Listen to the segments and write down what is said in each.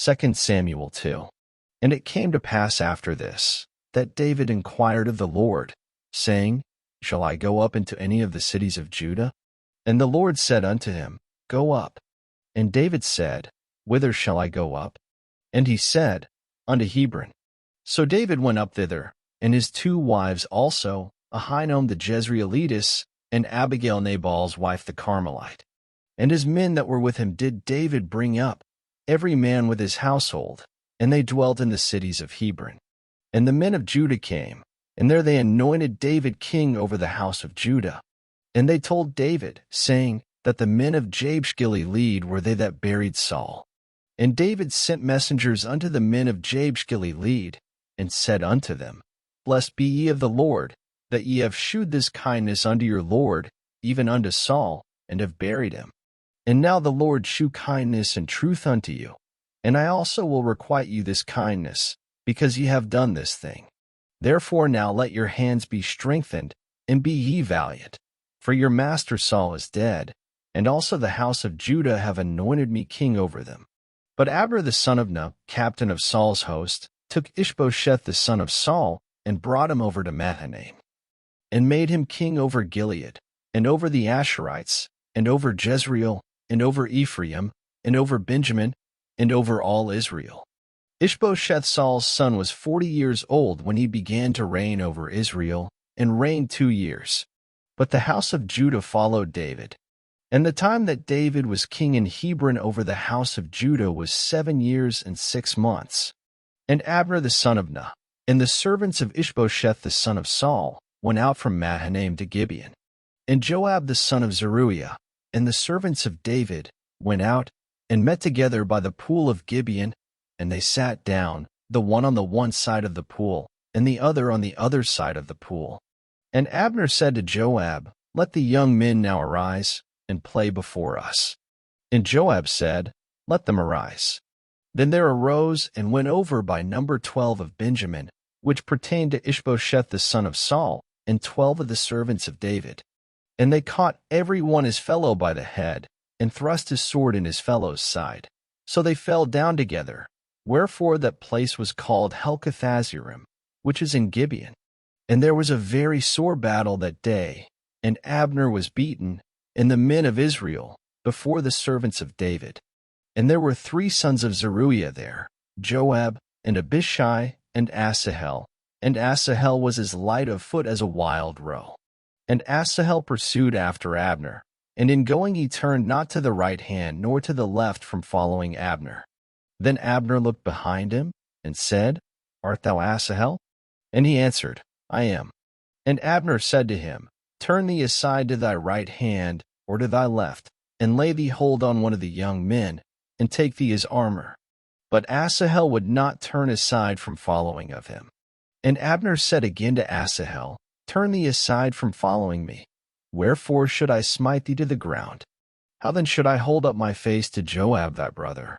2 Samuel 2. And it came to pass after this, that David inquired of the Lord, saying, Shall I go up into any of the cities of Judah? And the Lord said unto him, Go up. And David said, Whither shall I go up? And he said, Unto Hebron. So David went up thither, and his 2 wives also, Ahinoam the Jezreelitess, and Abigail Nabal's wife the Carmelite. And his men that were with him did David bring up, every man with his household, and they dwelt in the cities of Hebron. And the men of Judah came, and there they anointed David king over the house of Judah. And they told David, saying, that the men of Jabesh-Gilead were they that buried Saul. And David sent messengers unto the men of Jabesh-Gilead, and said unto them, Blessed be ye of the Lord, that ye have shewed this kindness unto your Lord, even unto Saul, and have buried him. And now the Lord shew kindness and truth unto you, and I also will requite you this kindness, because ye have done this thing. Therefore now let your hands be strengthened, and be ye valiant. For your master Saul is dead, and also the house of Judah have anointed me king over them. But Abner the son of Ner, captain of Saul's host, took Ishbosheth the son of Saul, and brought him over to Mahanaim, and made him king over Gilead, and over the Asherites, and over Jezreel, and over Ephraim, and over Benjamin, and over all Israel. Ishbosheth Saul's son was 40 years old when he began to reign over Israel, and reigned 2 years. But the house of Judah followed David. And the time that David was king in Hebron over the house of Judah was 7 years and 6 months. And Abner the son of Ner, and the servants of Ishbosheth the son of Saul, went out from Mahanaim to Gibeon. And Joab the son of Zeruiah, and the servants of David, went out, and met together by the pool of Gibeon, and they sat down, the one on the one side of the pool, and the other on the other side of the pool. And Abner said to Joab, Let the young men now arise, and play before us. And Joab said, Let them arise. Then there arose and went over by number 12 of Benjamin, which pertained to Ishbosheth the son of Saul, and 12 of the servants of David. And they caught every one his fellow by the head, and thrust his sword in his fellow's side. So they fell down together, wherefore that place was called Helkathazzerim, which is in Gibeon. And there was a very sore battle that day, and Abner was beaten, and the men of Israel, before the servants of David. And there were 3 sons of Zeruiah there, Joab, and Abishai, and Asahel. And Asahel was as light of foot as a wild roe. And Asahel pursued after Abner, and in going he turned not to the right hand nor to the left from following Abner. Then Abner looked behind him, and said, Art thou Asahel? And he answered, I am. And Abner said to him, Turn thee aside to thy right hand, or to thy left, and lay thee hold on one of the young men, and take thee his armor. But Asahel would not turn aside from following of him. And Abner said again to Asahel, Turn thee aside from following me. Wherefore should I smite thee to the ground? How then should I hold up my face to Joab thy brother?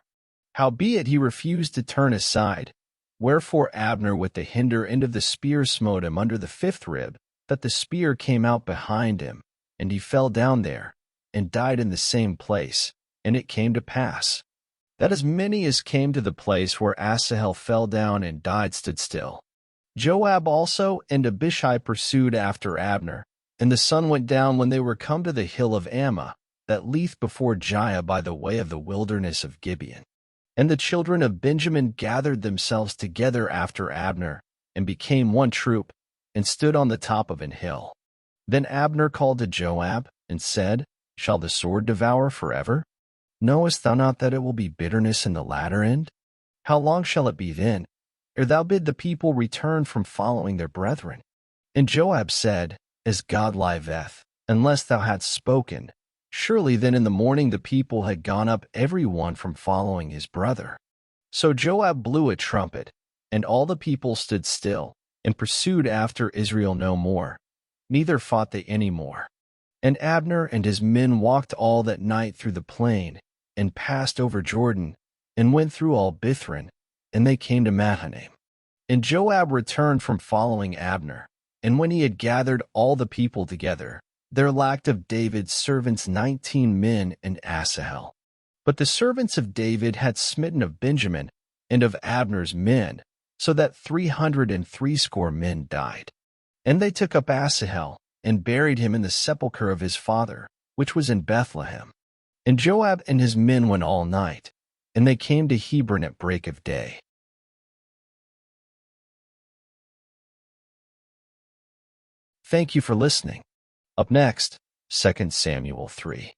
Howbeit he refused to turn aside. Wherefore Abner with the hinder end of the spear smote him under the 5th rib, that the spear came out behind him, and he fell down there, and died in the same place. And it came to pass, that as many as came to the place where Asahel fell down and died stood still. Joab also and Abishai pursued after Abner, and the sun went down when they were come to the hill of Ammah, that leath before Giah by the way of the wilderness of Gibeon. And the children of Benjamin gathered themselves together after Abner, and became one troop, and stood on the top of an hill. Then Abner called to Joab, and said, Shall the sword devour forever? Knowest thou not that it will be bitterness in the latter end? How long shall it be then, ere thou bid the people return from following their brethren? And Joab said, As God liveth, unless thou hadst spoken, surely then in the morning the people had gone up every one from following his brother. So Joab blew a trumpet, and all the people stood still, and pursued after Israel no more, neither fought they any more. And Abner and his men walked all that night through the plain, and passed over Jordan, and went through all Bithron, and they came to Mahanaim. And Joab returned from following Abner, and when he had gathered all the people together, there lacked of David's servants 19 men and Asahel. But the servants of David had smitten of Benjamin and of Abner's men, so that 360 men died. And they took up Asahel, and buried him in the sepulchre of his father, which was in Bethlehem. And Joab and his men went all night, and they came to Hebron at break of day. Thank you for listening. Up next, 2 Samuel 3.